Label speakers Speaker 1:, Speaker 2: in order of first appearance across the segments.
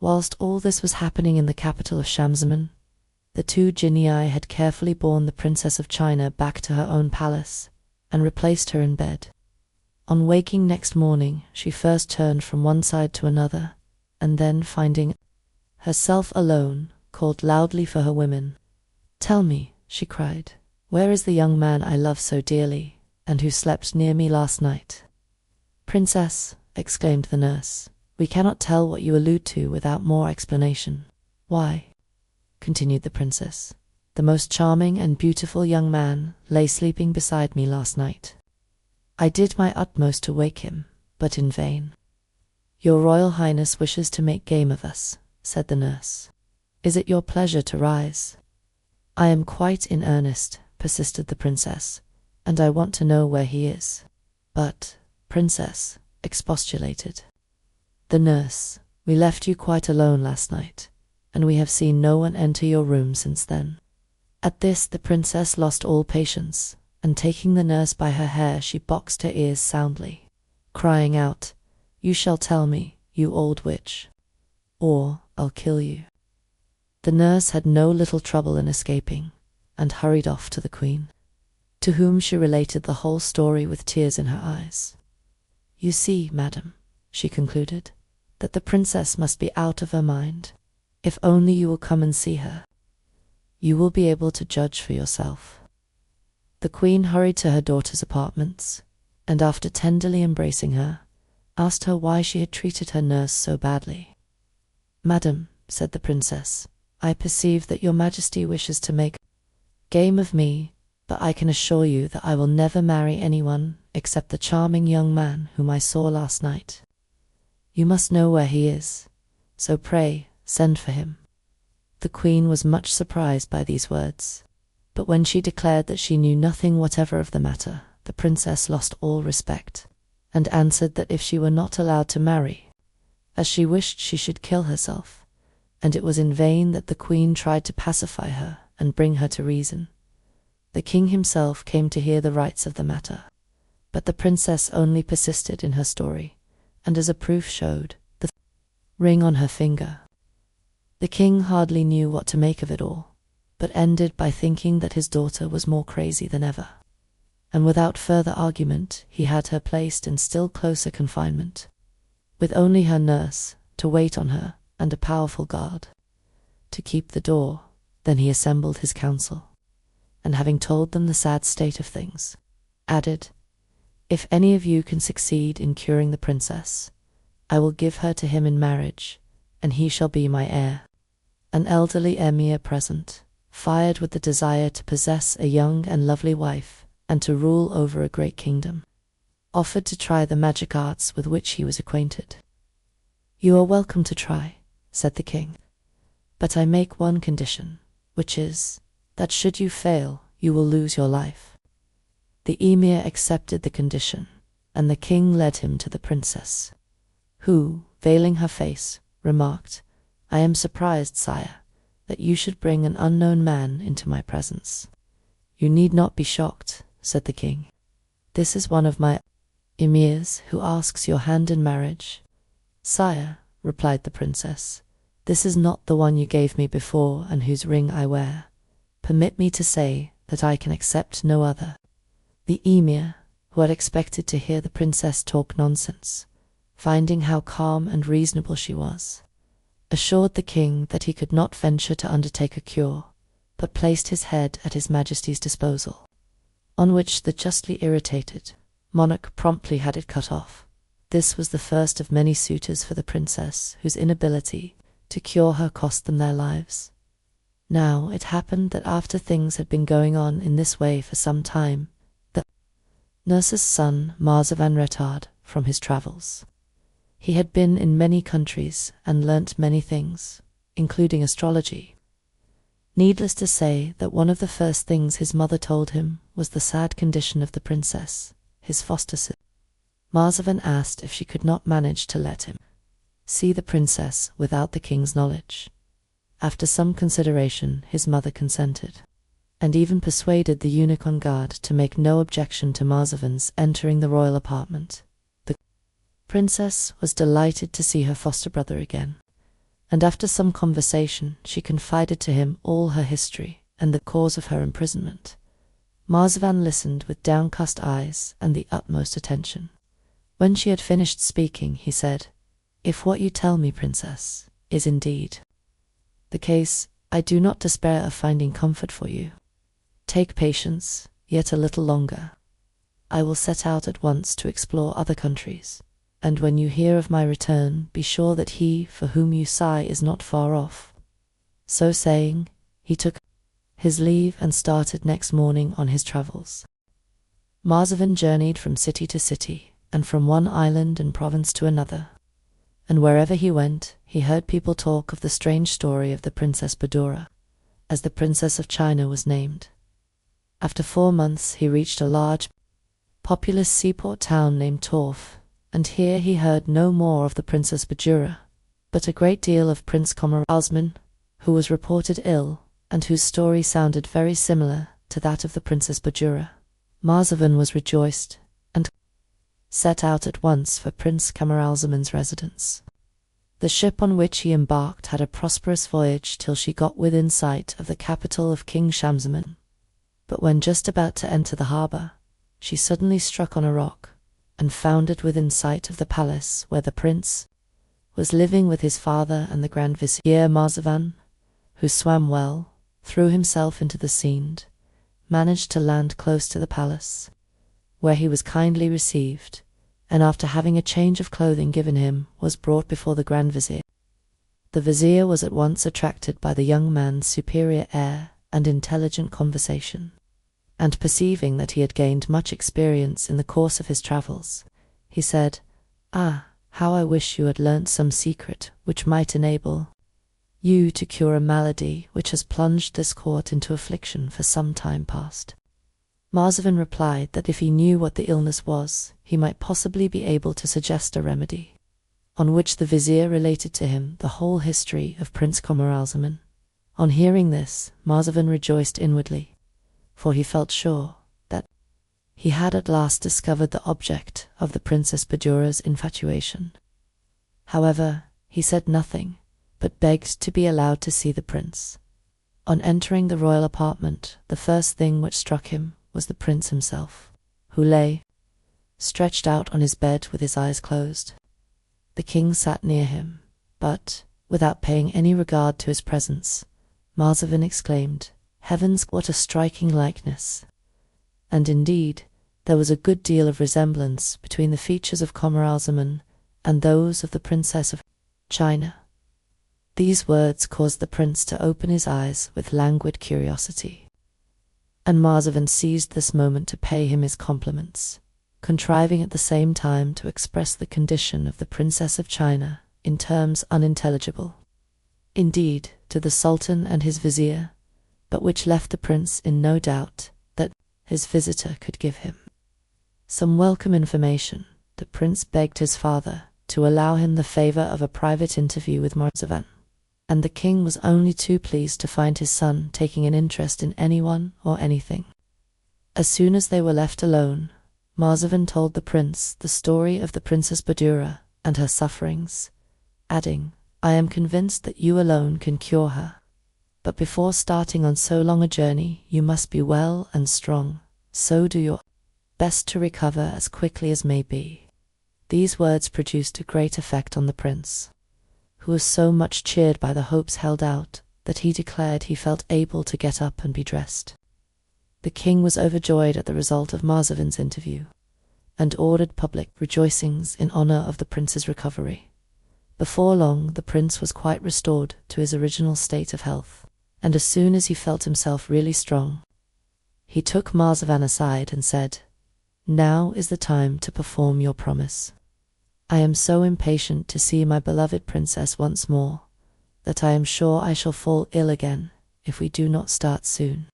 Speaker 1: Whilst all this was happening in the capital of Shamsaman, the two jinnii had carefully borne the Princess of China back to her own palace and replaced her in bed. On waking next morning, she first turned from one side to another, and then, finding herself alone, called loudly for her women. "Tell me," she cried, "where is the young man I love so dearly, and who slept near me last night?" "Princess," exclaimed the nurse, "we cannot tell what you allude to without more explanation." "Why," continued the princess, "the most charming and beautiful young man lay sleeping beside me last night. I did my utmost to wake him, but in vain." "Your Royal Highness wishes to make game of us," said the nurse. "Is it your pleasure to rise?" "I am quite in earnest," persisted the princess, "and I want to know where he is." "But, princess," expostulated the nurse, "we left you quite alone last night, and we have seen no one enter your room since then." At this the princess lost all patience, and taking the nurse by her hair, she boxed her ears soundly, crying out, "You shall tell me, you old witch, or I'll kill you." The nurse had no little trouble in escaping, and hurried off to the queen, to whom she related the whole story with tears in her eyes. "You see, madam," she concluded, "that the princess must be out of her mind. If only you will come and see her, you will be able to judge for yourself." The queen hurried to her daughter's apartments, and after tenderly embracing her, asked her why she had treated her nurse so badly. "Madam," said the princess, "I perceive that your majesty wishes to make game of me, but I can assure you that I will never marry anyone except the charming young man whom I saw last night. You must know where he is, so pray send for him." The queen was much surprised by these words, but when she declared that she knew nothing whatever of the matter, the princess lost all respect, and answered that if she were not allowed to marry, as she wished, she should kill herself, and it was in vain that the queen tried to pacify her and bring her to reason. The king himself came to hear the rights of the matter, but the princess only persisted in her story, and as a proof showed the ring on her finger. The king hardly knew what to make of it all, but ended by thinking that his daughter was more crazy than ever, and without further argument he had her placed in still closer confinement, with only her nurse to wait on her and a powerful guard to keep the door. Then he assembled his council, and having told them the sad state of things, added, "If any of you can succeed in curing the princess, I will give her to him in marriage, and he shall be my heir." An elderly emir present, fired with the desire to possess a young and lovely wife and to rule over a great kingdom, offered to try the magic arts with which he was acquainted. "You are welcome to try," said the king, "but I make one condition, which is, that should you fail, you will lose your life." The emir accepted the condition, and the king led him to the princess, who, veiling her face, remarked, "I am surprised, sire, that you should bring an unknown man into my presence." "You need not be shocked," said the king. "This is one of my emirs who asks your hand in marriage." "Sire," replied the princess, "this is not the one you gave me before and whose ring I wear. Permit me to say that I can accept no other." The emir, who had expected to hear the princess talk nonsense, finding how calm and reasonable she was, assured the king that he could not venture to undertake a cure, but placed his head at his majesty's disposal, on which the justly irritated monarch promptly had it cut off. This was the first of many suitors for the princess whose inability to cure her cost them their lives. Now it happened that after things had been going on in this way for some time, the nurse's son Marzavan returned from his travels. He had been in many countries and learnt many things, including astrology. Needless to say that one of the first things his mother told him was the sad condition of the princess, his foster sister. Marzavan asked if she could not manage to let him see the princess without the king's knowledge. After some consideration, his mother consented, and even persuaded the eunuch on guard to make no objection to Marzavan's entering the royal apartment. The princess was delighted to see her foster brother again, and after some conversation she confided to him all her history and the cause of her imprisonment. Marzavan listened with downcast eyes and the utmost attention. When she had finished speaking, he said, "If what you tell me, princess, is indeed the case, I do not despair of finding comfort for you. Take patience, yet a little longer. I will set out at once to explore other countries, and when you hear of my return, be sure that he for whom you sigh is not far off." So saying, he took his leave and started next morning on his travels. Marzavan journeyed from city to city, and from one island and province to another, and wherever he went, he heard people talk of the strange story of the Princess Badoura, as the Princess of China was named. After 4 months he reached a large, populous seaport town named Torf, and here he heard no more of the Princess Badoura, but a great deal of Prince Camaralzaman, who was reported ill, and whose story sounded very similar to that of the Princess Badoura. Marzavan was rejoiced, and set out at once for Prince Camaralzaman's residence. The ship on which he embarked had a prosperous voyage till she got within sight of the capital of King Shamzaman. But when just about to enter the harbour, she suddenly struck on a rock, and found it within sight of the palace where the prince was living with his father and the Grand Vizier. Marzavan, who swam well, threw himself into the sea, managed to land close to the palace, where he was kindly received, and after having a change of clothing given him, was brought before the Grand Vizier. The Vizier was at once attracted by the young man's superior air and intelligent conversation, and perceiving that he had gained much experience in the course of his travels, he said, "Ah, how I wish you had learnt some secret which might enable you to cure a malady which has plunged this court into affliction for some time past." Marzavan replied that if he knew what the illness was, he might possibly be able to suggest a remedy, on which the Vizier related to him the whole history of Prince Camaralzaman. On hearing this, Marzavan rejoiced inwardly, for he felt sure that he had at last discovered the object of the Princess Badoura's infatuation. However, he said nothing, but begged to be allowed to see the prince. On entering the royal apartment, the first thing which struck him was the prince himself, who lay stretched out on his bed with his eyes closed. The king sat near him, but, without paying any regard to his presence, Marzavan exclaimed, "Heavens, what a striking likeness!" And indeed, there was a good deal of resemblance between the features of Camaralzaman and those of the Princess of China. These words caused the prince to open his eyes with languid curiosity, and Marzavan seized this moment to pay him his compliments, contriving at the same time to express the condition of the Princess of China in terms unintelligible, indeed, to the Sultan and his Vizier, but which left the prince in no doubt that his visitor could give him some welcome information. The prince begged his father to allow him the favour of a private interview with Marzavan, and the king was only too pleased to find his son taking an interest in anyone or anything. As soon as they were left alone, Marzavan told the prince the story of the Princess Badoura and her sufferings, adding, "I am convinced that you alone can cure her, but before starting on so long a journey you must be well and strong, so do your best to recover as quickly as may be." These words produced a great effect on the prince, who was so much cheered by the hopes held out that he declared he felt able to get up and be dressed. The king was overjoyed at the result of Marzavan's interview, and ordered public rejoicings in honour of the prince's recovery. Before long the prince was quite restored to his original state of health, and as soon as he felt himself really strong, he took Marzavan aside and said, "Now is the time to perform your promise. I am so impatient to see my beloved princess once more, that I am sure I shall fall ill again if we do not start soon.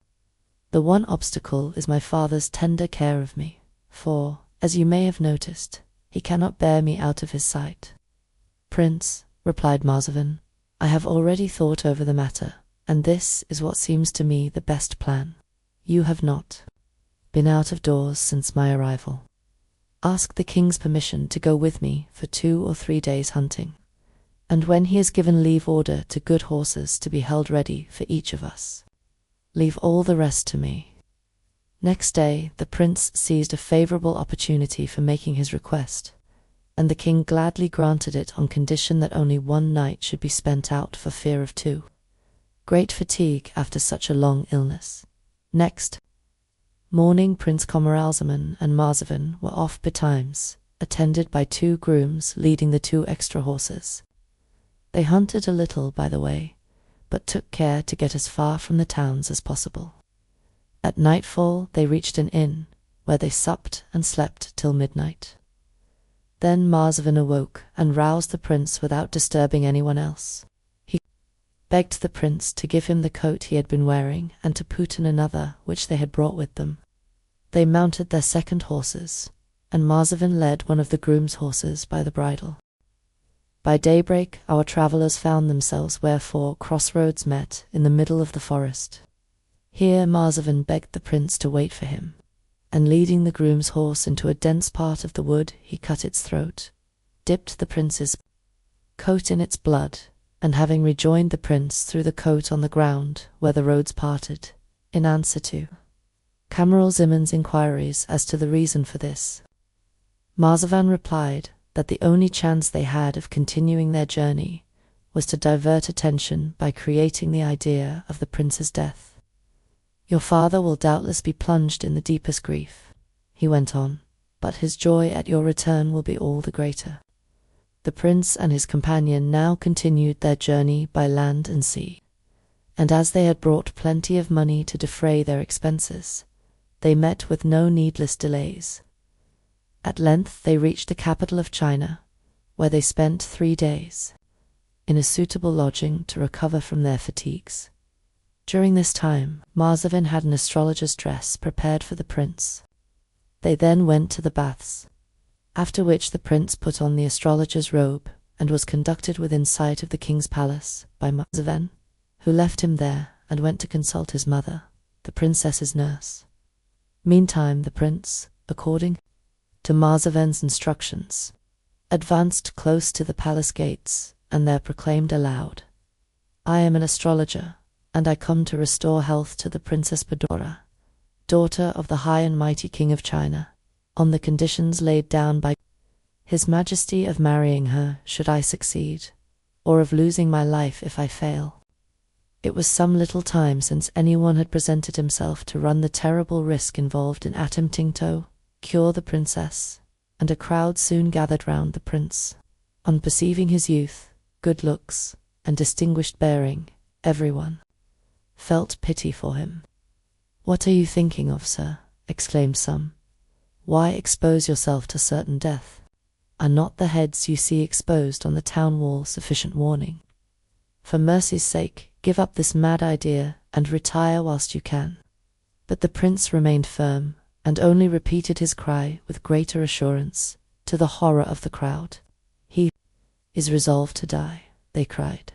Speaker 1: The one obstacle is my father's tender care of me, for, as you may have noticed, he cannot bear me out of his sight." "Prince," replied Marzavan, "I have already thought over the matter, and this is what seems to me the best plan. You have not been out of doors since my arrival. Ask the king's permission to go with me for 2 or 3 days hunting, And when he has given leave, order to good horses to be held ready for each of us. Leave all the rest to me." Next day the prince seized a favorable opportunity for making his request, and the king gladly granted it on condition that only one night should be spent out for fear of two. Great fatigue after such a long illness. Next morning Prince Camaralzaman and Marzavan were off betimes, attended by 2 grooms leading the 2 extra horses. They hunted a little by the way, but took care to get as far from the towns as possible. At nightfall they reached an inn, where they supped and slept till midnight. Then Marzavan awoke and roused the prince without disturbing anyone else. He begged the prince to give him the coat he had been wearing and to put in another which they had brought with them. They mounted their 2nd horses, and Marzavan led one of the groom's horses by the bridle. By daybreak our travellers found themselves where 4 crossroads met in the middle of the forest. Here Marzavan begged the prince to wait for him, and leading the groom's horse into a dense part of the wood, he cut its throat, dipped the prince's coat in its blood, and having rejoined the prince, threw the coat on the ground where the roads parted, in answer to Camaralzaman's inquiries as to the reason for this. Marzavan replied that the only chance they had of continuing their journey was to divert attention by creating the idea of the prince's death. "Your father will doubtless be plunged in the deepest grief," he went on, "but his joy at your return will be all the greater." The prince and his companion now continued their journey by land and sea, and as they had brought plenty of money to defray their expenses, they met with no needless delays. At length they reached the capital of China, where they spent 3 days, in a suitable lodging to recover from their fatigues. During this time, Marzavan had an astrologer's dress prepared for the prince. They then went to the baths, after which the prince put on the astrologer's robe and was conducted within sight of the king's palace by Marzavan, who left him there and went to consult his mother, the princess's nurse. Meantime the prince, according to Marzavan's instructions, advanced close to the palace gates and there proclaimed aloud, "I am an astrologer, and I come to restore health to the Princess Badoura, daughter of the high and mighty King of China, on the conditions laid down by His Majesty of marrying her should I succeed, or of losing my life if I fail." It was some little time since anyone had presented himself to run the terrible risk involved in attempting to cure the princess, and a crowd soon gathered round the prince. On perceiving his youth, good looks, and distinguished bearing, everyone felt pity for him. "What are you thinking of, sir?" exclaimed some. "Why expose yourself to certain death? Are not the heads you see exposed on the town wall sufficient warning? For mercy's sake, give up this mad idea and retire whilst you can." But the prince remained firm, and only repeated his cry with greater assurance, to the horror of the crowd. "He is resolved to die," they cried.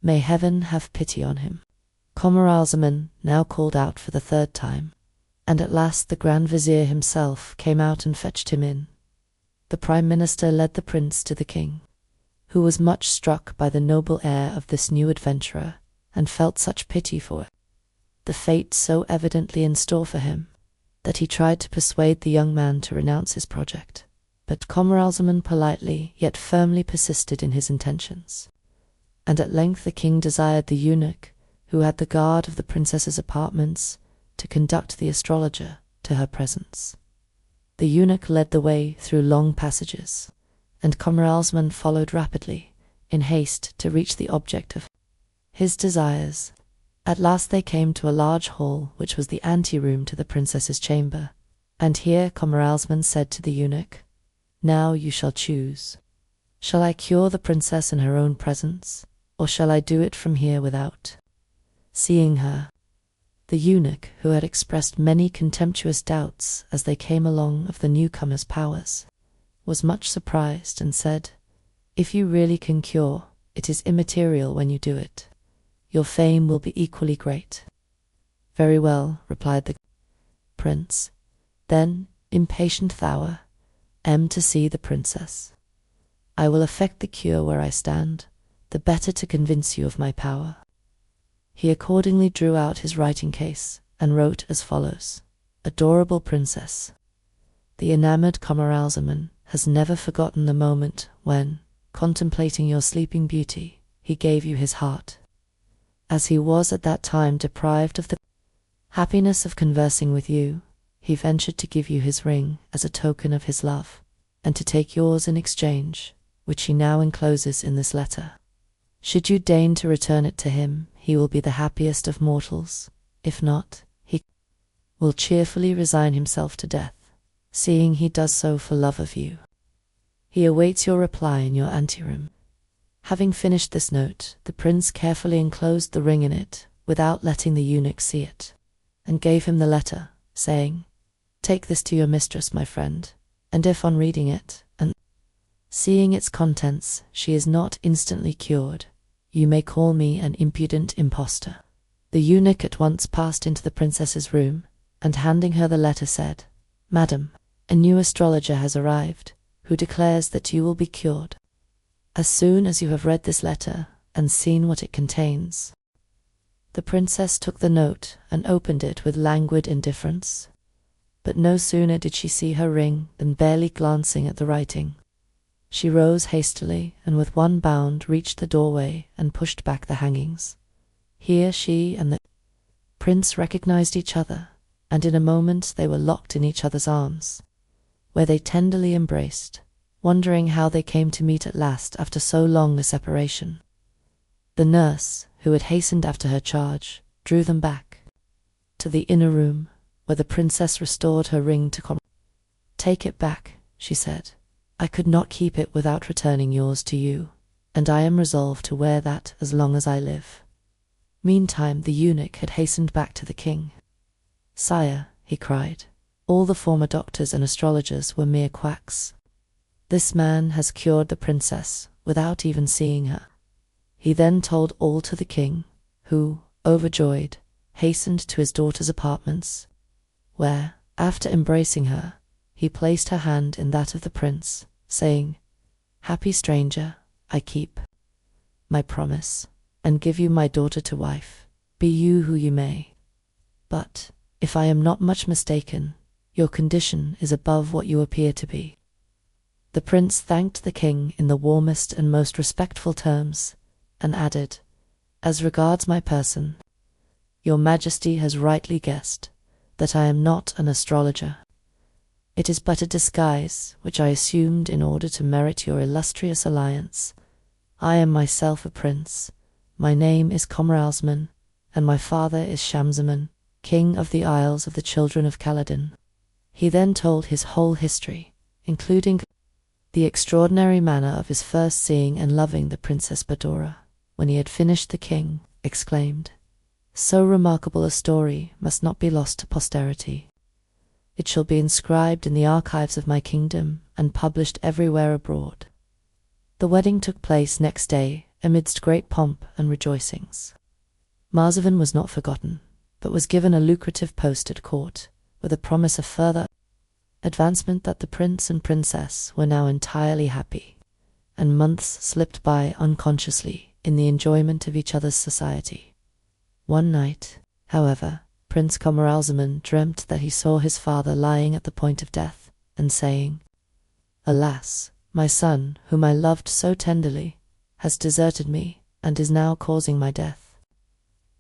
Speaker 1: "May heaven have pity on him." Camaralzaman now called out for the 3rd time, and at last the Grand Vizier himself came out and fetched him in. The Prime Minister led the prince to the king, who was much struck by the noble air of this new adventurer, and felt such pity for the fate so evidently in store for him, that he tried to persuade the young man to renounce his project. But Camaralzaman politely yet firmly persisted in his intentions, and at length the king desired the eunuch, who had the guard of the princess's apartments, to conduct the astrologer to her presence. The eunuch led the way through long passages, and Camaralzaman followed rapidly, in haste to reach the object of his desires. At last they came to a large hall, which was the ante-room to the princess's chamber, and here Camaralzaman said to the eunuch, "Now you shall choose. Shall I cure the princess in her own presence, or shall I do it from here without seeing her?" The eunuch, who had expressed many contemptuous doubts as they came along of the newcomer's powers, was much surprised and said, "If you really can cure, it is immaterial when you do it. Your fame will be equally great." "Very well," replied the prince. "Then, impatient thou am to see the princess." I will effect the cure where I stand, the better to convince you of my power." He accordingly drew out his writing case and wrote as follows: "Adorable Princess, the enamored Camaralzaman has never forgotten the moment when, contemplating your sleeping beauty, he gave you his heart. As he was at that time deprived of the happiness of conversing with you, he ventured to give you his ring as a token of his love, and to take yours in exchange, which he now encloses in this letter. Should you deign to return it to him, he will be the happiest of mortals. If not, he will cheerfully resign himself to death, seeing he does so for love of you. He awaits your reply in your anteroom." Having finished this note, the prince carefully enclosed the ring in it without letting the eunuch see it, and gave him the letter, saying, "Take this to your mistress, my friend, and if on reading it, and seeing its contents, she is not instantly cured, you may call me an impudent impostor." The eunuch at once passed into the princess's room, and handing her the letter said, "Madam, a new astrologer has arrived, who declares that you will be cured. As soon as you have read this letter and seen what it contains." The princess took the note and opened it with languid indifference. But no sooner did she see her ring than, barely glancing at the writing, she rose hastily and with one bound reached the doorway and pushed back the hangings. Here she and the prince recognized each other, and in a moment they were locked in each other's arms, where they tenderly embraced, wondering how they came to meet at last after so long a separation. The nurse, who had hastened after her charge, drew them back to the inner room, where the princess restored her ring to "Take it back," she said. "I could not keep it without returning yours to you, and I am resolved to wear that as long as I live." Meantime the eunuch had hastened back to the king. "Sire," he cried, "all the former doctors and astrologers were mere quacks. This man has cured the princess without even seeing her." He then told all to the king, who, overjoyed, hastened to his daughter's apartments, where, after embracing her, he placed her hand in that of the prince, saying, "Happy stranger, I keep my promise, and give you my daughter to wife, be you who you may. But, if I am not much mistaken, your condition is above what you appear to be." The prince thanked the king in the warmest and most respectful terms, and added, "As regards my person, your majesty has rightly guessed that I am not an astrologer. It is but a disguise which I assumed in order to merit your illustrious alliance. I am myself a prince. My name is Camaralzaman, and my father is Shamzaman, king of the Isles of the Children of Khaladan." He then told his whole history, including the extraordinary manner of his first seeing and loving the Princess Badoura. When he had finished, the king exclaimed, "So remarkable a story must not be lost to posterity. It shall be inscribed in the archives of my kingdom and published everywhere abroad." The wedding took place next day amidst great pomp and rejoicings. Marzavan was not forgotten, but was given a lucrative post at court, with a promise of further advancement. That the prince and princess were now entirely happy, and months slipped by unconsciously in the enjoyment of each other's society. One night, however, Prince Camaralzaman dreamt that he saw his father lying at the point of death, and saying, "Alas, my son, whom I loved so tenderly, has deserted me, and is now causing my death."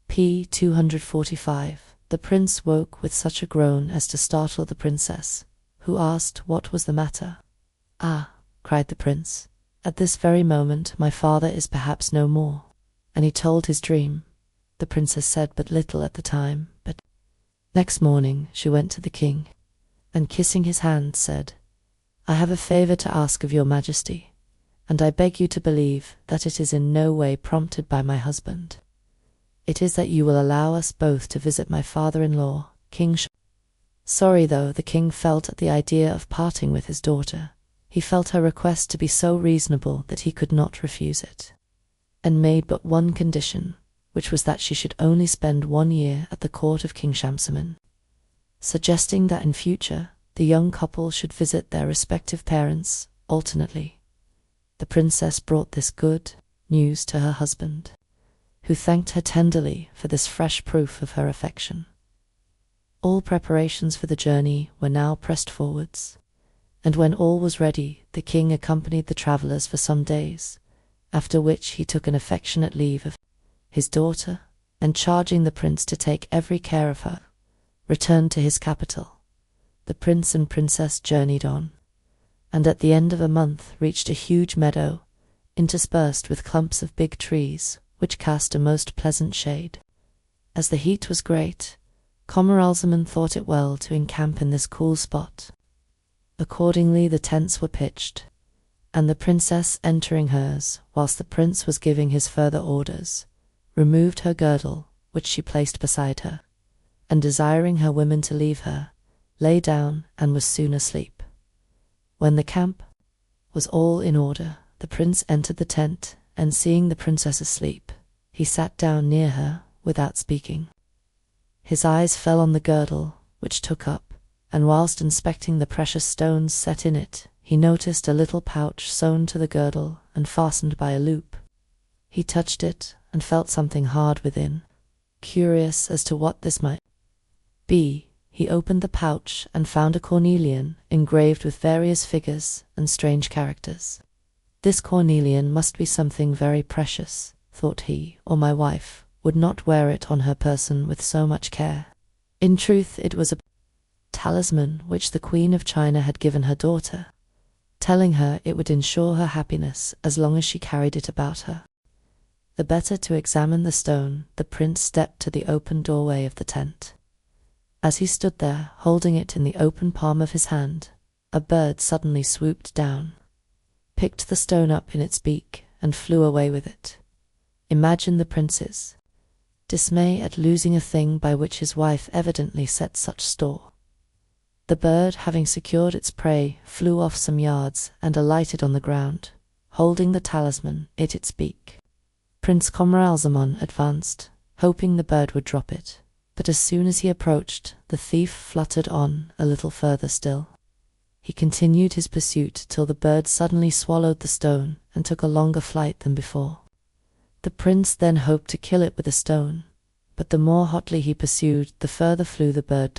Speaker 1: p. 245. The prince woke with such a groan as to startle the princess, who asked what was the matter. "Ah," cried the prince, "at this very moment my father is perhaps no more." And he told his dream. The princess said but little at the time, but next morning she went to the king, and kissing his hand said, "I have a favor to ask of your majesty, and I beg you to believe that it is in no way prompted by my husband. It is that you will allow us both to visit my father-in-law, King Sorry though the king felt at the idea of parting with his daughter, he felt her request to be so reasonable that he could not refuse it, and made but one condition, which was that she should only spend 1 year at the court of King Shamzaman, suggesting that in future the young couple should visit their respective parents alternately. the princess brought this good news to her husband, who thanked her tenderly for this fresh proof of her affection. All preparations for the journey were now pressed forwards, and when all was ready, the king accompanied the travellers for some days, after which he took an affectionate leave of his daughter, and charging the prince to take every care of her, returned to his capital. The prince and princess journeyed on, and at the end of a month reached a huge meadow, interspersed with clumps of big trees, which cast a most pleasant shade. As the heat was great, Camaralzaman thought it well to encamp in this cool spot. Accordingly the tents were pitched, and the princess entering hers, whilst the prince was giving his further orders, removed her girdle, which she placed beside her, and desiring her women to leave her, lay down and was soon asleep. When the camp was all in order, the prince entered the tent, and seeing the princess asleep, he sat down near her without speaking. His eyes fell on the girdle, which took up, and whilst inspecting the precious stones set in it, he noticed a little pouch sewn to the girdle and fastened by a loop. He touched it and felt something hard within. Curious as to what this might be, he opened the pouch and found a cornelian engraved with various figures and strange characters. This cornelian must be something very precious, thought he, or my wife would not wear it on her person with so much care. In truth, it was a talisman which the Queen of China had given her daughter, telling her it would ensure her happiness as long as she carried it about her. The better to examine the stone, the prince stepped to the open doorway of the tent. As he stood there, holding it in the open palm of his hand, a bird suddenly swooped down, picked the stone up in its beak, and flew away with it. Imagine the prince's dismay at losing a thing by which his wife evidently set such store. The bird, having secured its prey, flew off some yards and alighted on the ground, holding the talisman in its beak. Prince Camaralzaman advanced, hoping the bird would drop it, but as soon as he approached, the thief fluttered on a little further still. He continued his pursuit till the bird suddenly swallowed the stone and took a longer flight than before. The prince then hoped to kill it with a stone, but the more hotly he pursued, the further flew the bird.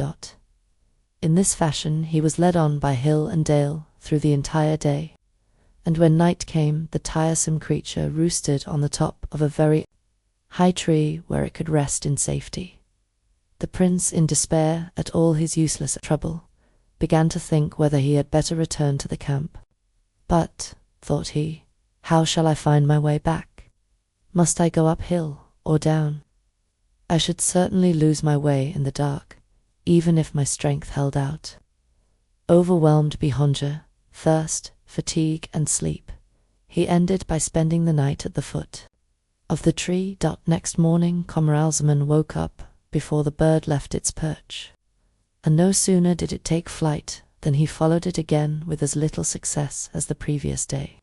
Speaker 1: In this fashion he was led on by hill and dale through the entire day, and when night came, the tiresome creature roosted on the top of a very high tree where it could rest in safety. The prince, in despair at all his useless trouble, began to think whether he had better return to the camp. But, thought he, how shall I find my way back? Must I go uphill or down? I should certainly lose my way in the dark, even if my strength held out. Overwhelmed by hunger, thirst, fatigue, and sleep, he ended by spending the night at the foot of the tree. Next morning Camaralzaman woke up before the bird left its perch, and no sooner did it take flight than he followed it again with as little success as the previous day,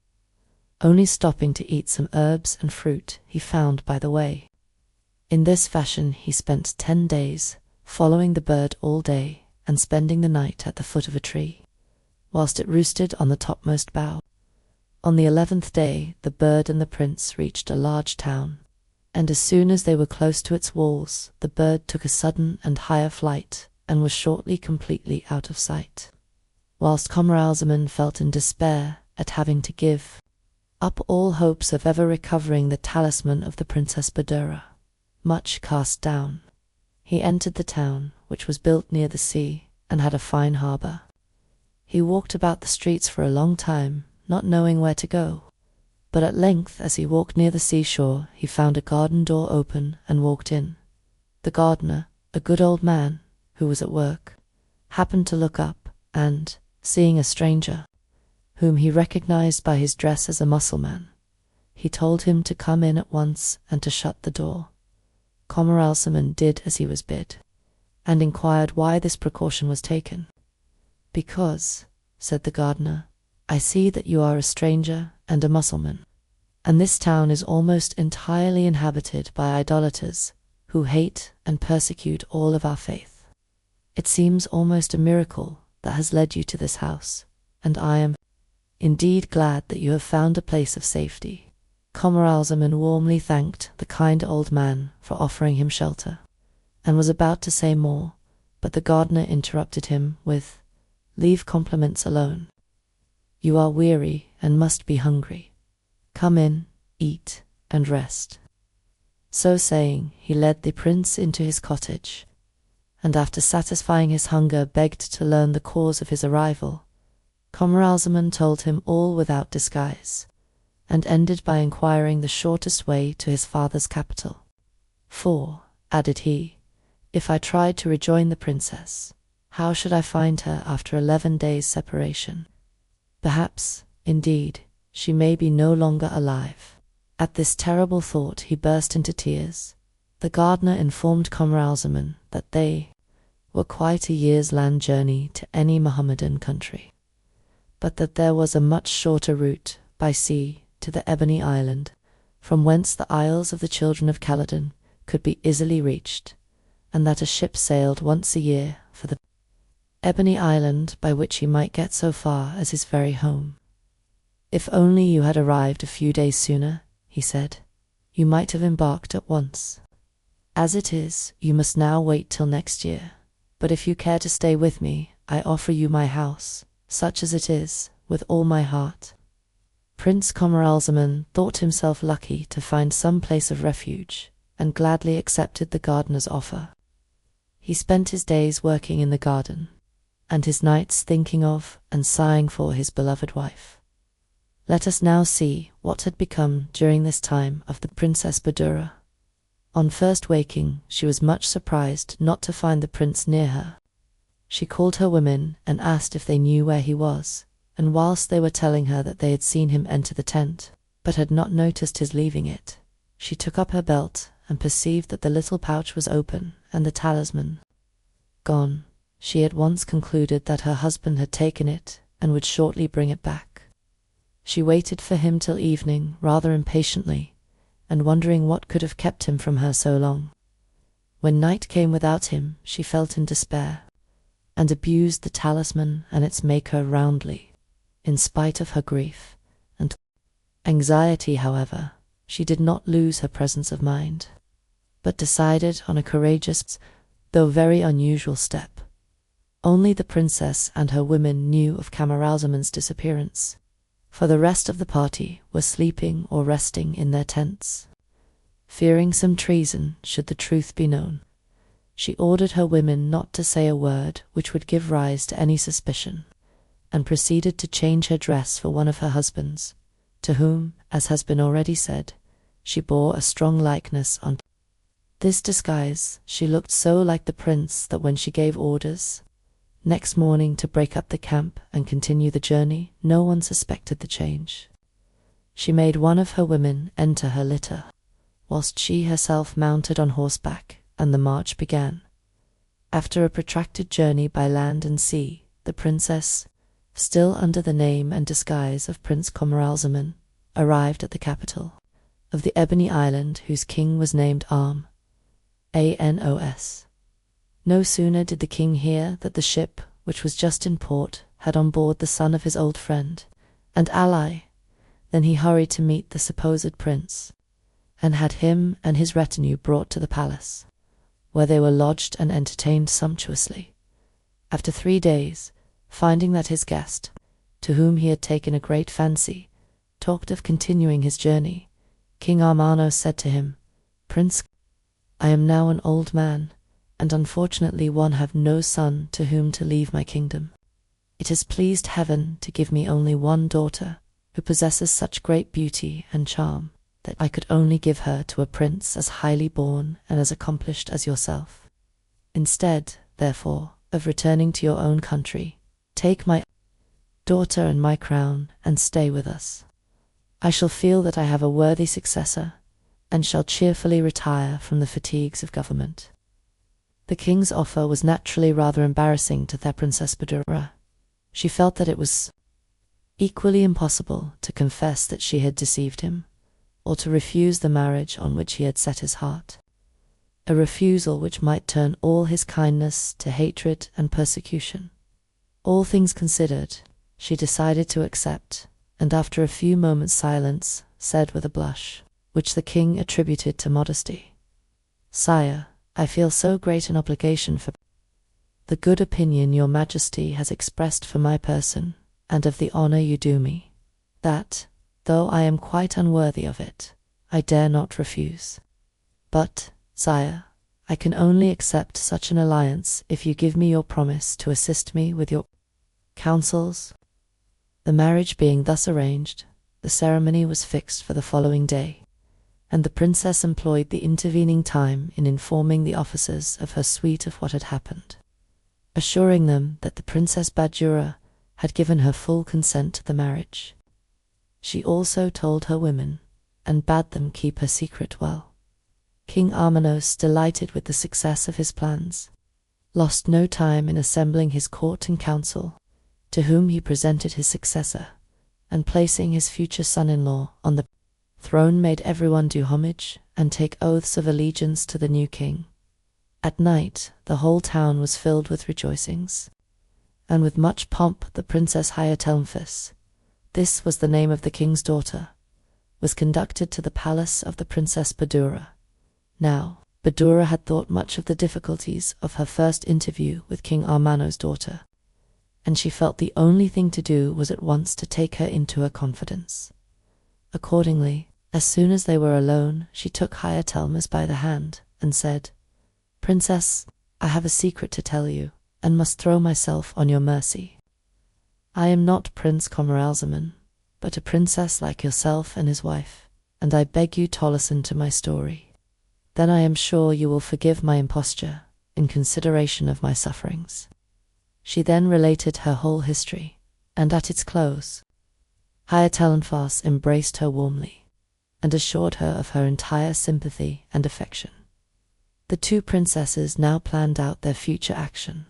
Speaker 1: only stopping to eat some herbs and fruit he found by the way. In this fashion he spent 10 days, following the bird all day and spending the night at the foot of a tree, whilst it roosted on the topmost bough. On the 11th day the bird and the prince reached a large town, and as soon as they were close to its walls, the bird took a sudden and higher flight, and was shortly completely out of sight, whilst Camaralzaman felt in despair at having to give up all hopes of ever recovering the talisman of the Princess Badoura. Much cast down, he entered the town, which was built near the sea and had a fine harbour. He walked about the streets for a long time, not knowing where to go, but at length, as he walked near the seashore, he found a garden door open and walked in. The gardener, a good old man who was at work, happened to look up, and, seeing a stranger, whom he recognized by his dress as a Mussulman, he told him to come in at once and to shut the door. Camaralzaman did as he was bid, and inquired why this precaution was taken. "Because," said the gardener, "I see that you are a stranger and a Mussulman, and this town is almost entirely inhabited by idolaters who hate and persecute all of our faith. It seems almost a miracle that has led you to this house, and I am indeed glad that you have found a place of safety." Camaralzaman warmly thanked the kind old man for offering him shelter, and was about to say more, but the gardener interrupted him with, "Leave compliments alone. You are weary and must be hungry. Come in, eat, and rest." So saying, he led the prince into his cottage, and after satisfying his hunger begged to learn the cause of his arrival. Camaralzaman told him all without disguise, and ended by inquiring the shortest way to his father's capital. "For," added he, "if I tried to rejoin the princess, how should I find her after 11 days' separation? Perhaps, indeed, she may be no longer alive." At this terrible thought he burst into tears. The gardener informed Camaralzaman that they were quite a year's land journey to any Mohammedan country, but that there was a much shorter route by sea to the Ebony Island, from whence the Isles of the Children of Khaldun could be easily reached, and that a ship sailed once a year for the Ebony Island, by which he might get so far as his very home. "If only you had arrived a few days sooner," he said, "you might have embarked at once. As it is, you must now wait till next year. But if you care to stay with me, I offer you my house, such as it is, with all my heart." Prince Camaralzaman thought himself lucky to find some place of refuge, and gladly accepted the gardener's offer. He spent his days working in the garden, and his nights thinking of and sighing for his beloved wife. Let us now see what had become during this time of the Princess Badoura. On first waking, she was much surprised not to find the prince near her. She called her women and asked if they knew where he was, and whilst they were telling her that they had seen him enter the tent, but had not noticed his leaving it, she took up her belt and perceived that the little pouch was open and the talisman gone. She at once concluded that her husband had taken it and would shortly bring it back. She waited for him till evening rather impatiently, and wondering what could have kept him from her so long. When night came without him, she felt in despair, and abused the talisman and its maker roundly. In spite of her grief and anxiety, however, she did not lose her presence of mind, but decided on a courageous, though very unusual step. Only the princess and her women knew of Camaralzaman's disappearance, for the rest of the party were sleeping or resting in their tents. Fearing some treason should the truth be known, she ordered her women not to say a word which would give rise to any suspicion, and proceeded to change her dress for one of her husbands, to whom, as has been already said, she bore a strong likeness. On this disguise she looked so like the prince that when she gave orders next morning to break up the camp and continue the journey, no one suspected the change. She made one of her women enter her litter, whilst she herself mounted on horseback, and the march began. After a protracted journey by land and sea, the princess, still under the name and disguise of Prince Camaralzaman, arrived at the capital of the Ebony Island, whose king was named Anos. No sooner did the king hear that the ship, which was just in port, had on board the son of his old friend and ally, than he hurried to meet the supposed prince, and had him and his retinue brought to the palace, where they were lodged and entertained sumptuously. After 3 days, finding that his guest, to whom he had taken a great fancy, talked of continuing his journey, King Armano said to him, "Prince, I am now an old man, and unfortunately have no son to whom to leave my kingdom. It has pleased heaven to give me only one daughter, who possesses such great beauty and charm that I could only give her to a prince as highly born and as accomplished as yourself. Instead, therefore, of returning to your own country, take my daughter and my crown and stay with us. I shall feel that I have a worthy successor, and shall cheerfully retire from the fatigues of government." The king's offer was naturally rather embarrassing to the Princess Badoura. She felt that it was equally impossible to confess that she had deceived him, or to refuse the marriage on which he had set his heart, a refusal which might turn all his kindness to hatred and persecution. All things considered, she decided to accept, and after a few moments' silence, said with a blush, which the king attributed to modesty, "Sire, I feel so great an obligation for the good opinion your majesty has expressed for my person, and of the honor you do me, that, though I am quite unworthy of it, I dare not refuse. But, sire, I can only accept such an alliance if you give me your promise to assist me with your counsels." The marriage being thus arranged, the ceremony was fixed for the following day, and the princess employed the intervening time in informing the officers of her suite of what had happened, assuring them that the Princess Badoura had given her full consent to the marriage. She also told her women, and bade them keep her secret well. King Armanos, delighted with the success of his plans, lost no time in assembling his court and council, to whom he presented his successor, and placing his future son-in-law on the throne made everyone do homage and take oaths of allegiance to the new king. At night the whole town was filled with rejoicings, and with much pomp the Princess Hyatelmphis, this was the name of the king's daughter, was conducted to the palace of the Princess Badoura. Now, Badoura had thought much of the difficulties of her first interview with King Armanos's daughter, and she felt the only thing to do was at once to take her into her confidence. Accordingly, as soon as they were alone, she took Hyatelmphis by the hand and said, "Princess, I have a secret to tell you, and must throw myself on your mercy. I am not Prince Camaralzaman, but a princess like yourself and his wife, and I beg you to listen to my story. Then I am sure you will forgive my imposture in consideration of my sufferings." She then related her whole history, and at its close, Hyatelmphis embraced her warmly, and assured her of her entire sympathy and affection. The two princesses now planned out their future action,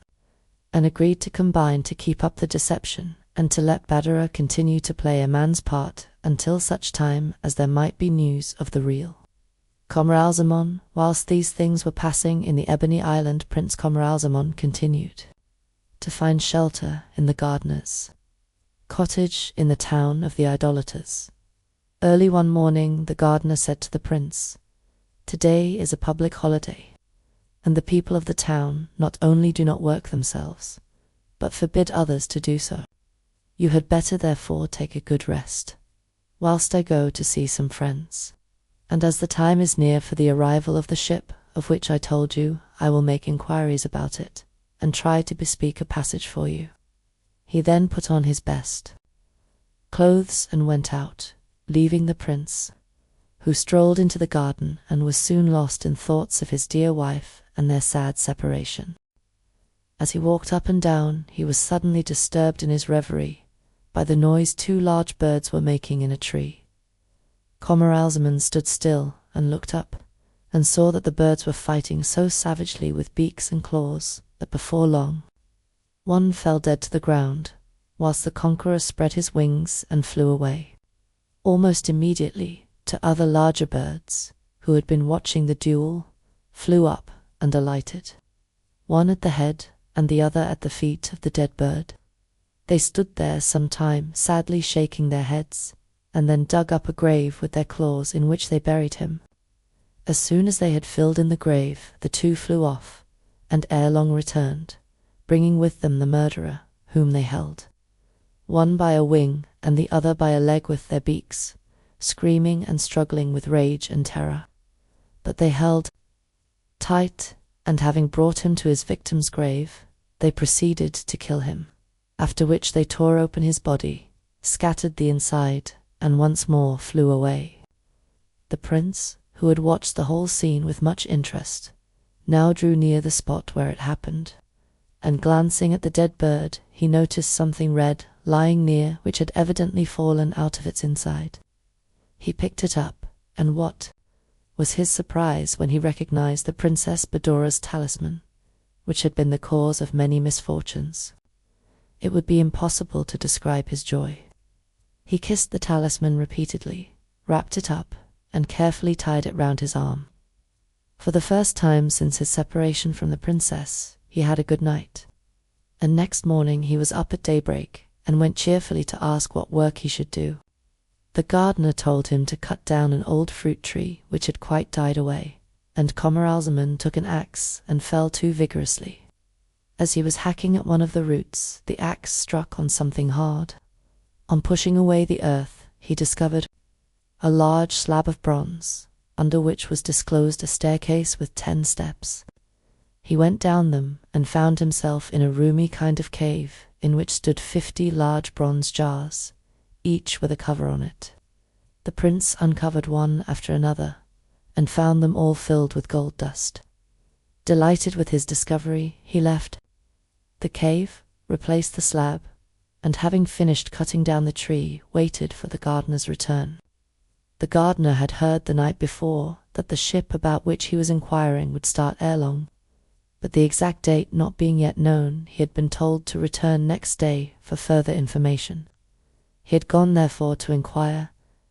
Speaker 1: and agreed to combine to keep up the deception and to let Badoura continue to play a man's part until such time as there might be news of the real Camaralzaman. Whilst these things were passing in the Ebony Island, Prince Camaralzaman continued to find shelter in the gardener's cottage in the town of the idolaters. Early one morning the gardener said to the prince, "Today is a public holiday, and the people of the town not only do not work themselves, but forbid others to do so. You had better therefore take a good rest, whilst I go to see some friends. And as the time is near for the arrival of the ship of which I told you, I will make inquiries about it, and try to bespeak a passage for you." He then put on his best clothes and went out, leaving the prince, who strolled into the garden and was soon lost in thoughts of his dear wife and their sad separation. As he walked up and down, he was suddenly disturbed in his reverie by the noise two large birds were making in a tree. Camaralzaman stood still and looked up, and saw that the birds were fighting so savagely with beaks and claws that before long one fell dead to the ground, whilst the conqueror spread his wings and flew away. Almost immediately, two other larger birds, who had been watching the duel, flew up and alighted, one at the head and the other at the feet of the dead bird. They stood there some time, sadly shaking their heads, and then dug up a grave with their claws, in which they buried him. As soon as they had filled in the grave, the two flew off, and ere long returned, bringing with them the murderer, whom they held, one by a wing and the other by a leg with their beaks, screaming and struggling with rage and terror. But they held tight, and having brought him to his victim's grave, they proceeded to kill him, after which they tore open his body, scattered the inside, and once more flew away. The prince, who had watched the whole scene with much interest, now drew near the spot where it happened, and glancing at the dead bird, he noticed something red lying near, which had evidently fallen out of its inside. He picked it up, and what was his surprise when he recognized the Princess Badoura's talisman, which had been the cause of many misfortunes. It would be impossible to describe his joy. He kissed the talisman repeatedly, wrapped it up, and carefully tied it round his arm. For the first time since his separation from the princess, he had a good night, and next morning he was up at daybreak and went cheerfully to ask what work he should do. The gardener told him to cut down an old fruit tree which had quite died away, and Camaralzaman took an axe and fell to vigorously. As he was hacking at one of the roots, the axe struck on something hard. On pushing away the earth, he discovered a large slab of bronze, under which was disclosed a staircase with 10 steps. He went down them and found himself in a roomy kind of cave in which stood 50 large bronze jars, each with a cover on it. The prince uncovered one after another and found them all filled with gold dust. Delighted with his discovery, he left the cave, replaced the slab, and having finished cutting down the tree, waited for the gardener's return. The gardener had heard the night before that the ship about which he was inquiring would start ere long, but the exact date not being yet known, he had been told to return next day for further information. He had gone therefore to inquire,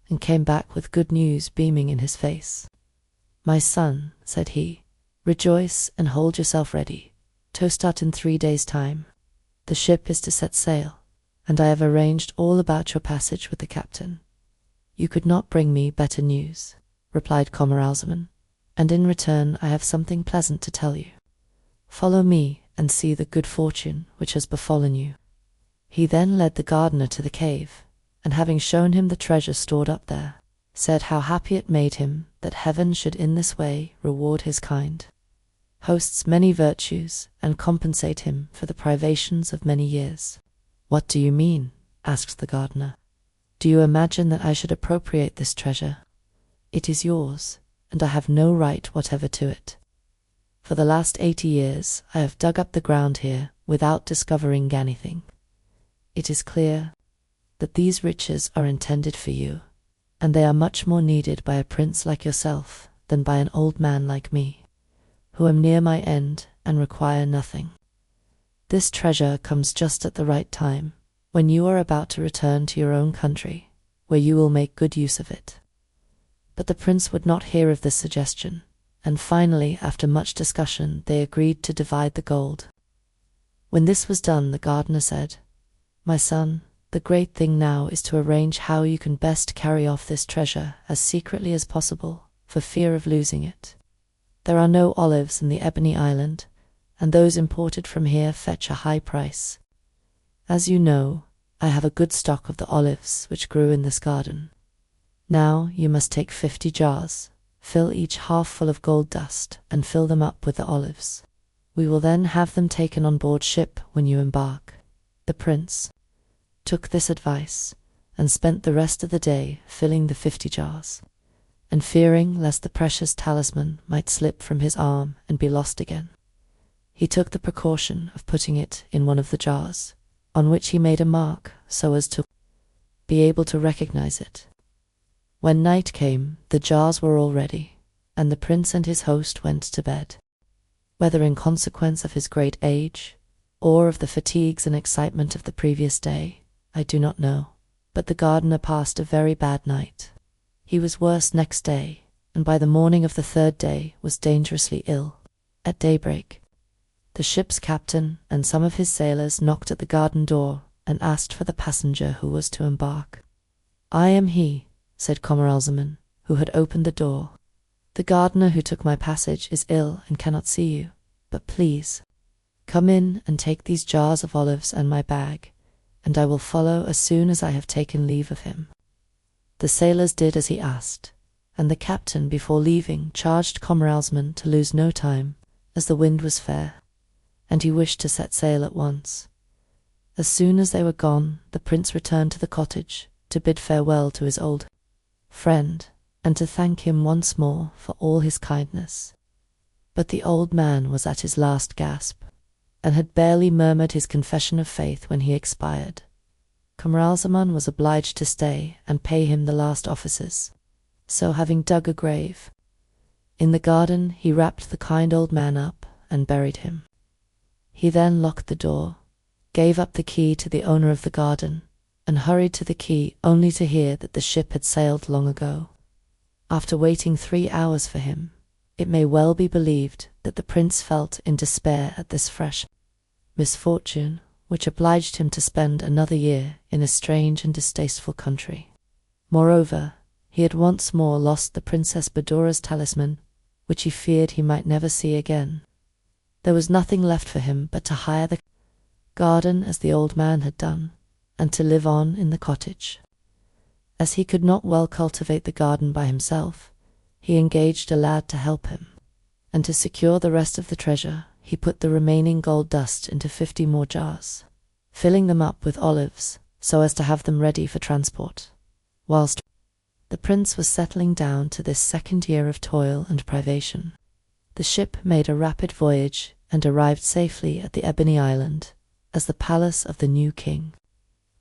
Speaker 1: and came back with good news beaming in his face. "My son," said he, "rejoice and hold yourself ready to start in 3 days' time. The ship is to set sail, and I have arranged all about your passage with the captain." "You could not bring me better news," replied Camaralzaman, "and in return I have something pleasant to tell you. Follow me and see the good fortune which has befallen you." He then led the gardener to the cave, and having shown him the treasure stored up there, said how happy it made him that heaven should in this way reward his kind hosts many virtues and compensate him for the privations of many years. "What do you mean?" asked the gardener. "Do you imagine that I should appropriate this treasure? It is yours, and I have no right whatever to it. For the last 80 years I have dug up the ground here without discovering anything. It is clear that these riches are intended for you, and they are much more needed by a prince like yourself than by an old man like me, who am near my end and require nothing. This treasure comes just at the right time, when you are about to return to your own country, where you will make good use of it." But the prince would not hear of this suggestion, and finally, after much discussion, they agreed to divide the gold. When this was done, the gardener said, "My son, the great thing now is to arrange how you can best carry off this treasure as secretly as possible, for fear of losing it. There are no olives in the Ebony Island, and those imported from here fetch a high price. As you know, I have a good stock of the olives which grew in this garden. Now you must take 50 jars, fill each half full of gold dust, and fill them up with the olives. We will then have them taken on board ship when you embark." The prince took this advice, and spent the rest of the day filling the 50 jars, and fearing lest the precious talisman might slip from his arm and be lost again, he took the precaution of putting it in one of the jars, on which he made a mark so as to be able to recognize it. When night came, the jars were all ready, and the prince and his host went to bed. Whether in consequence of his great age, or of the fatigues and excitement of the previous day, I do not know, but the gardener passed a very bad night. He was worse next day, and by the morning of the 3rd day was dangerously ill. At daybreak, the ship's captain and some of his sailors knocked at the garden door and asked for the passenger who was to embark. "I am he," said Camaralzaman, who had opened the door. "The gardener who took my passage is ill and cannot see you, but please come in and take these jars of olives and my bag, and I will follow as soon as I have taken leave of him." The sailors did as he asked, and the captain before leaving charged Camaralzaman to lose no time, as the wind was fair, and he wished to set sail at once. As soon as they were gone, the prince returned to the cottage to bid farewell to his old friend, and to thank him once more for all his kindness. But the old man was at his last gasp, and had barely murmured his confession of faith when he expired. Camaralzaman was obliged to stay and pay him the last offices. So, having dug a grave in the garden, he wrapped the kind old man up and buried him. He then locked the door, gave up the key to the owner of the garden, and hurried to the quay only to hear that the ship had sailed long ago. After waiting 3 hours for him, it may well be believed that the prince felt in despair at this fresh misfortune, which obliged him to spend another year in a strange and distasteful country. Moreover, he had once more lost the Princess Badoura's talisman, which he feared he might never see again. There was nothing left for him but to hire the garden as the old man had done, and to live on in the cottage. As he could not well cultivate the garden by himself, he engaged a lad to help him, and to secure the rest of the treasure, he put the remaining gold dust into 50 more jars, filling them up with olives so as to have them ready for transport. Whilst the prince was settling down to this second year of toil and privation, the ship made a rapid voyage and arrived safely at the Ebony Island, as the palace of the new king,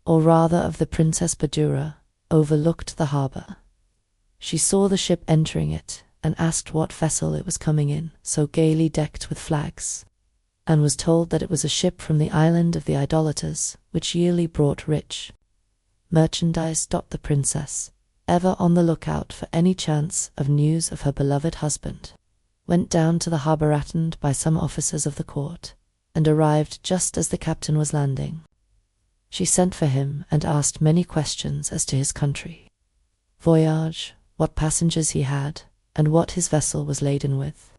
Speaker 1: or rather of the Princess Badoura, overlooked the harbour. She saw the ship entering it, and asked what vessel it was coming in, so gaily decked with flags, and was told that it was a ship from the island of the idolaters, which yearly brought rich merchandise. The princess, ever on the lookout for any chance of news of her beloved husband, went down to the harbour attended by some officers of the court, and arrived just as the captain was landing. She sent for him and asked many questions as to his country, voyage, what passengers he had, and what his vessel was laden with.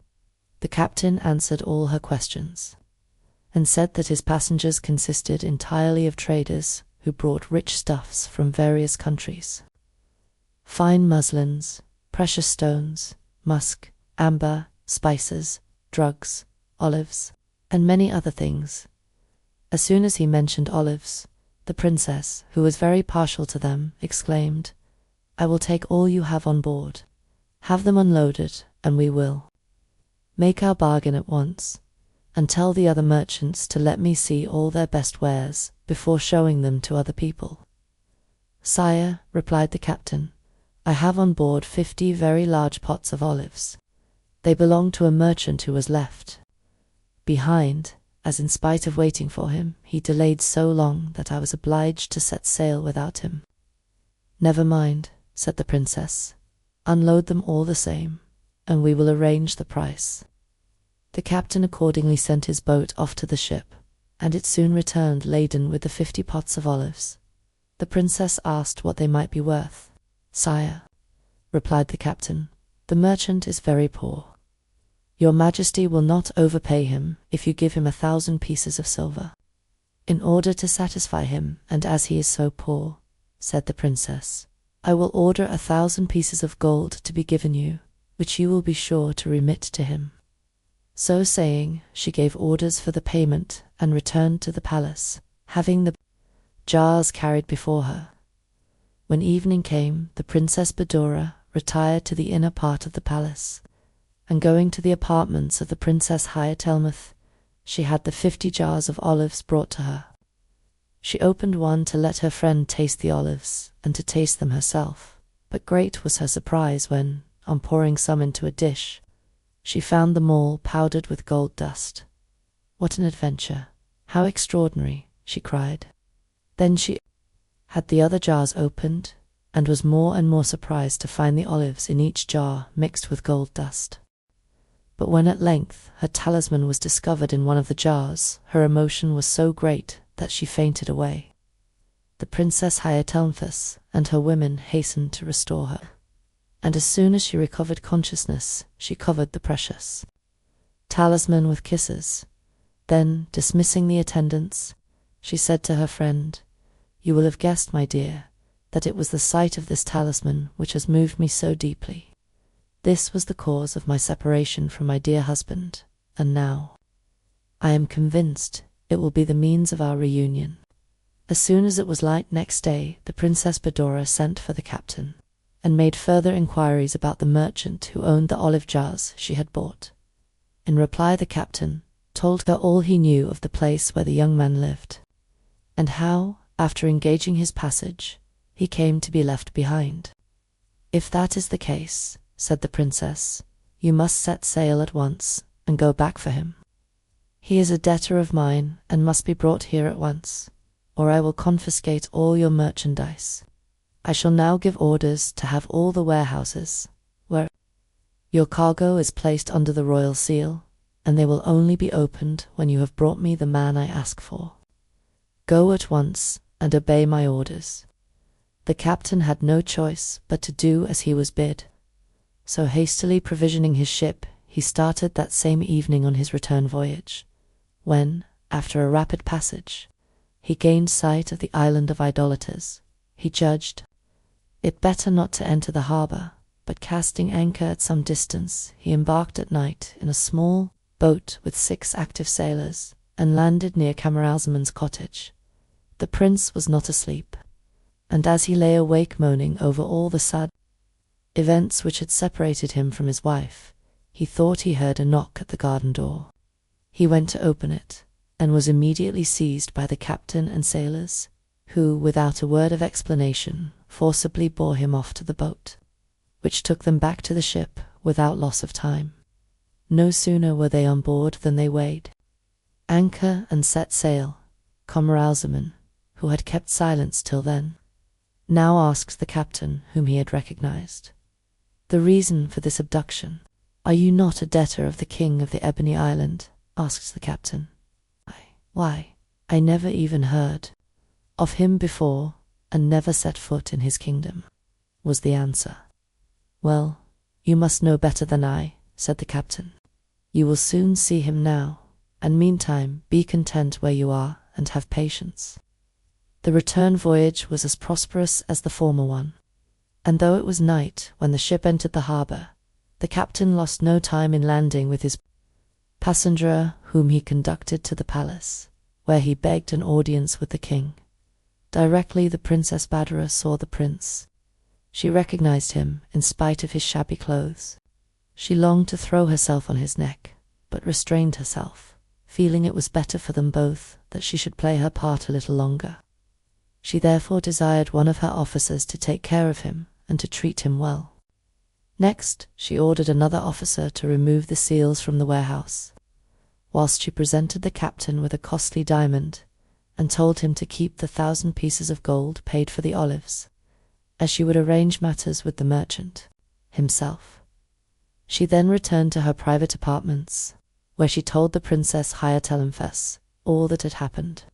Speaker 1: The captain answered all her questions, and said that his passengers consisted entirely of traders who brought rich stuffs from various countries, fine muslins, precious stones, musk, amber, spices, drugs, olives, and many other things. As soon as he mentioned olives, the princess, who was very partial to them, exclaimed, "I will take all you have on board. Have them unloaded, and we will make our bargain at once, and tell the other merchants to let me see all their best wares before showing them to other people." "Sire," replied the captain, "I have on board 50 very large pots of olives. They belong to a merchant who was left behind, as in spite of waiting for him, he delayed so long that I was obliged to set sail without him." "Never mind," said the princess, "unload them all the same, and we will arrange the price." The captain accordingly sent his boat off to the ship, and it soon returned laden with the 50 pots of olives. The princess asked what they might be worth. "Sire," replied the captain, "the merchant is very poor. Your Majesty will not overpay him if you give him 1,000 pieces of silver." "In order to satisfy him, and as he is so poor," said the princess, "I will order 1,000 pieces of gold to be given you, which you will be sure to remit to him." So saying, she gave orders for the payment and returned to the palace, having the jars carried before her. When evening came, the Princess Badoura retired to the inner part of the palace, and going to the apartments of the Princess Hyatelmuth, she had the 50 jars of olives brought to her. She opened one to let her friend taste the olives, and to taste them herself, but great was her surprise when, on pouring some into a dish, she found them all powdered with gold dust. "What an adventure! How extraordinary!" she cried. Then she had the other jars opened, and was more and more surprised to find the olives in each jar mixed with gold dust. But when at length her talisman was discovered in one of the jars, her emotion was so great that she fainted away. The Princess Hyatelmuth and her women hastened to restore her, and as soon as she recovered consciousness, she covered the precious talisman with kisses. Then, dismissing the attendants, she said to her friend, "You will have guessed, my dear, that it was the sight of this talisman which has moved me so deeply. This was the cause of my separation from my dear husband, and now I am convinced it will be the means of our reunion." As soon as it was light next day, the Princess Badoura sent for the captain, and made further inquiries about the merchant who owned the olive jars she had bought. In reply, the captain told her all he knew of the place where the young man lived, and how, after engaging his passage, he came to be left behind. "If that is the case," said the princess, "you must set sail at once and go back for him. He is a debtor of mine and must be brought here at once, or I will confiscate all your merchandise. I shall now give orders to have all the warehouses where your cargo is placed under the royal seal, and they will only be opened when you have brought me the man I ask for." Go at once and obey my orders." The captain had no choice but to do as he was bid. So hastily provisioning his ship, he started that same evening on his return voyage. When, after a rapid passage, he gained sight of the island of idolaters, he judged it better not to enter the harbour, but casting anchor at some distance, he embarked at night in a small boat with 6 active sailors, and landed near Camaralzaman's cottage. The prince was not asleep, and as he lay awake moaning over all the sad events which had separated him from his wife, he thought he heard a knock at the garden door. He went to open it, and was immediately seized by the captain and sailors, who, without a word of explanation, forcibly bore him off to the boat, which took them back to the ship without loss of time. No sooner were they on board than they weighed anchor and set sail. Camaralzaman, who had kept silence till then, now asked the captain, whom he had recognized, the reason for this abduction. "Are you not a debtor of the king of the Ebony Island?" asked the captain. Why, I never even heard of him before, and never set foot in his kingdom," was the answer. "Well, you must know better than I," said the captain. "You will soon see him now, and meantime be content where you are and have patience." The return voyage was as prosperous as the former one, and though it was night when the ship entered the harbour, the captain lost no time in landing with his passenger, whom he conducted to the palace, where he begged an audience with the king. Directly the Princess Badoura saw the prince, she recognized him in spite of his shabby clothes. She longed to throw herself on his neck, but restrained herself, feeling it was better for them both that she should play her part a little longer. She therefore desired one of her officers to take care of him and to treat him well. Next, she ordered another officer to remove the seals from the warehouse, whilst she presented the captain with a costly diamond, and told him to keep the 1,000 pieces of gold paid for the olives, as she would arrange matters with the merchant himself. She then returned to her private apartments, where she told the Princess Hayatelemfes all that had happened,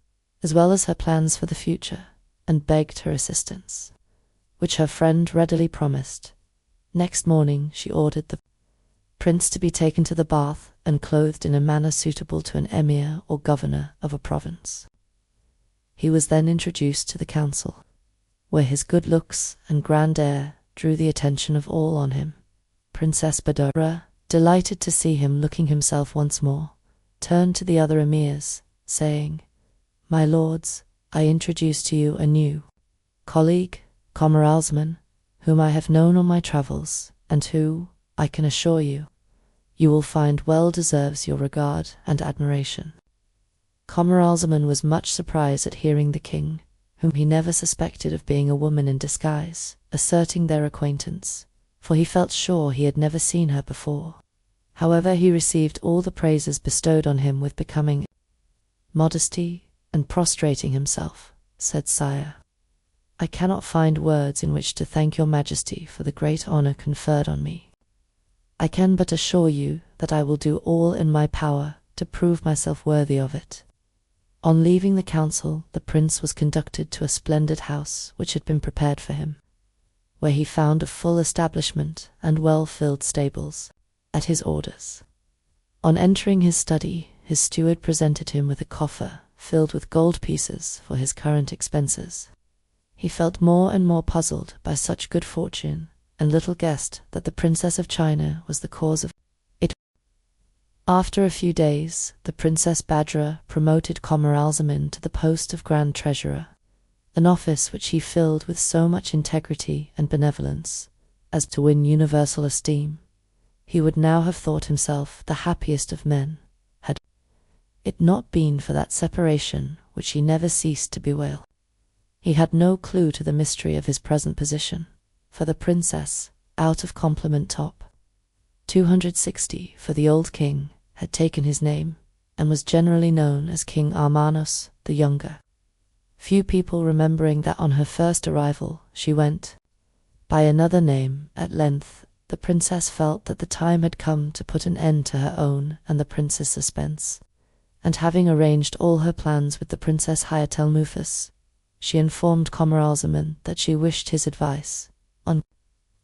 Speaker 1: as well as her plans for the future, and begged her assistance, which her friend readily promised. Next morning she ordered the prince to be taken to the bath and clothed in a manner suitable to an emir or governor of a province. He was then introduced to the council, where his good looks and grand air drew the attention of all on him. Princess Badoura, delighted to see him looking himself once more, turned to the other emirs, saying, "My lords, I introduce to you a new colleague, Camaralzaman, whom I have known on my travels, and who, I can assure you, you will find well deserves your regard and admiration." Camaralzaman was much surprised at hearing the king, whom he never suspected of being a woman in disguise, asserting their acquaintance, for he felt sure he had never seen her before. However, he received all the praises bestowed on him with becoming modesty, and prostrating himself, said, "Sire, I cannot find words in which to thank your majesty for the great honour conferred on me. I can but assure you that I will do all in my power to prove myself worthy of it." On leaving the council, the prince was conducted to a splendid house which had been prepared for him, where he found a full establishment and well-filled stables, at his orders. On entering his study, his steward presented him with a coffer filled with gold pieces for his current expenses. He felt more and more puzzled by such good fortune, and little guessed that the Princess of China was the cause of it. After a few days, the Princess Badoura promoted Camaralzaman to the post of Grand Treasurer, an office which he filled with so much integrity and benevolence as to win universal esteem. He would now have thought himself the happiest of men, had it not been for that separation which he never ceased to bewail. He had no clue to the mystery of his present position, for the princess, out of compliment top 260 for the old king, had taken his name, and was generally known as King Armanos the Younger, few people remembering that on her first arrival she went by another name. At length the princess felt that the time had come to put an end to her own and the prince's suspense, and having arranged all her plans with the Princess Hayatel, she informed Camaralzaman that she wished his advice on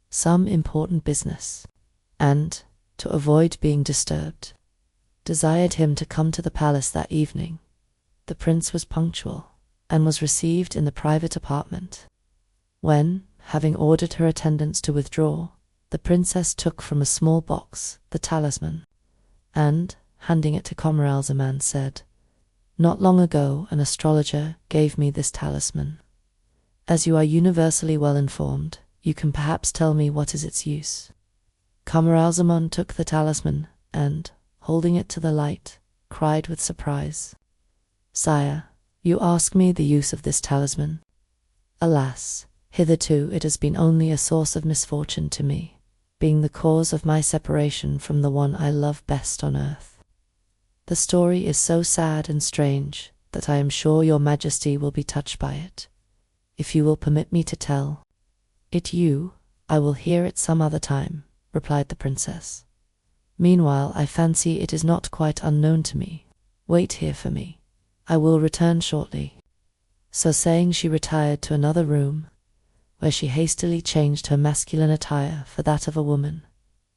Speaker 1: some important business, and, to avoid being disturbed, desired him to come to the palace that evening. The prince was punctual, and was received in the private apartment. When, having ordered her attendants to withdraw, the princess took from a small box the talisman, and, handing it to Camaralzaman, said, "Not long ago an astrologer gave me this talisman. As you are universally well informed, you can perhaps tell me what is its use." Camaralzaman took the talisman, and, holding it to the light, cried with surprise, "Sire, you ask me the use of this talisman? Alas, hitherto it has been only a source of misfortune to me, being the cause of my separation from the one I love best on earth. The story is so sad and strange that I am sure your Majesty will be touched by it. If you will permit me to tell it you, I will hear it some other time," replied the princess. "Meanwhile, I fancy it is not quite unknown to me. Wait here for me. I will return shortly." So saying, she retired to another room, where she hastily changed her masculine attire for that of a woman,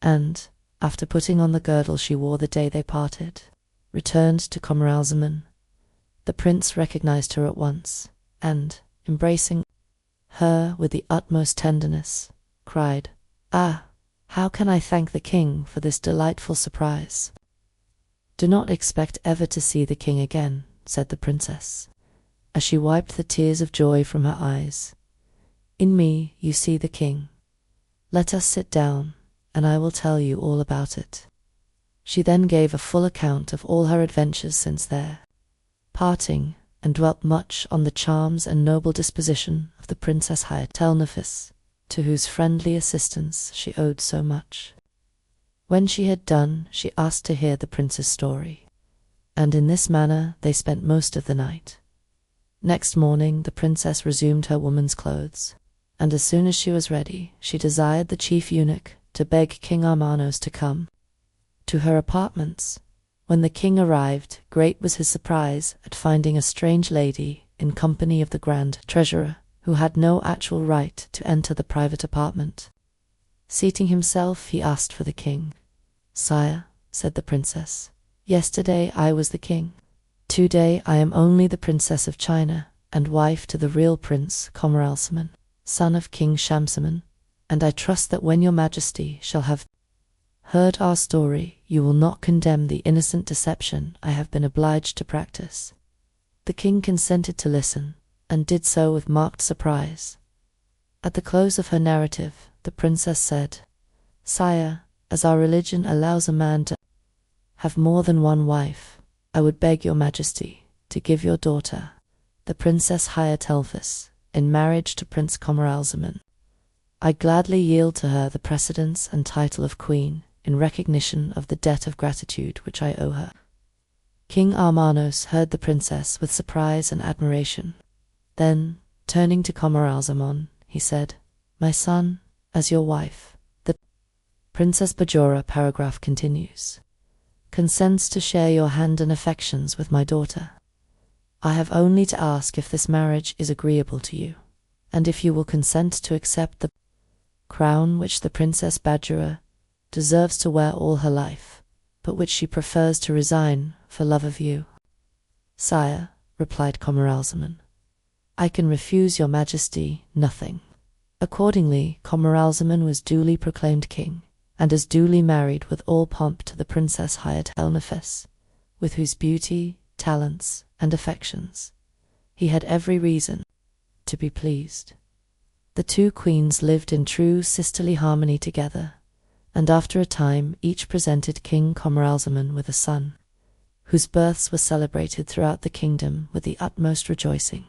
Speaker 1: and, after putting on the girdle she wore the day they parted, returned to Camaralzaman. The prince recognized her at once, and, embracing her with the utmost tenderness, cried, "Ah, how can I thank the king for this delightful surprise?" "Do not expect ever to see the king again," said the princess, as she wiped the tears of joy from her eyes. "In me you see the king. Let us sit down, and I will tell you all about it." She then gave a full account of all her adventures since their parting, and dwelt much on the charms and noble disposition of the Princess Hayatel, to whose friendly assistance she owed so much. When she had done, she asked to hear the prince's story, and in this manner they spent most of the night. Next morning the princess resumed her woman's clothes, and as soon as she was ready, she desired the chief eunuch to beg King Armanos to come to her apartments. When the king arrived, great was his surprise at finding a strange lady in company of the grand treasurer, who had no actual right to enter the private apartment. Seating himself, he asked for the king. "Sire," said the princess, "yesterday I was the king. Today I am only the Princess of China, and wife to the real Prince Camaralzaman, son of King Shamsaman, and I trust that when your Majesty shall have heard our story, you will not condemn the innocent deception I have been obliged to practice." The king consented to listen, and did so with marked surprise. At the close of her narrative, the princess said, "Sire, as our religion allows a man to have more than one wife, I would beg your Majesty to give your daughter, the Princess Hayatel, in marriage to Prince Camaralzaman. I gladly yield to her the precedence and title of queen, in recognition of the debt of gratitude which I owe her." King Armanos heard the princess with surprise and admiration. Then, turning to Camaralzaman, he said, "My son, as your wife, the Princess Badoura paragraph continues, consents to share your hand and affections with my daughter. I have only to ask if this marriage is agreeable to you, and if you will consent to accept the crown which the Princess Badoura deserves to wear all her life, but which she prefers to resign for love of you." "Sire," replied Camaralzaman, "I can refuse your Majesty nothing." Accordingly, Camaralzaman was duly proclaimed king, and is duly married with all pomp to the Princess Hayatel, with whose beauty, talents, and affections he had every reason to be pleased. The two queens lived in true sisterly harmony together, and after a time each presented King Camaralzaman with a son, whose births were celebrated throughout the kingdom with the utmost rejoicing.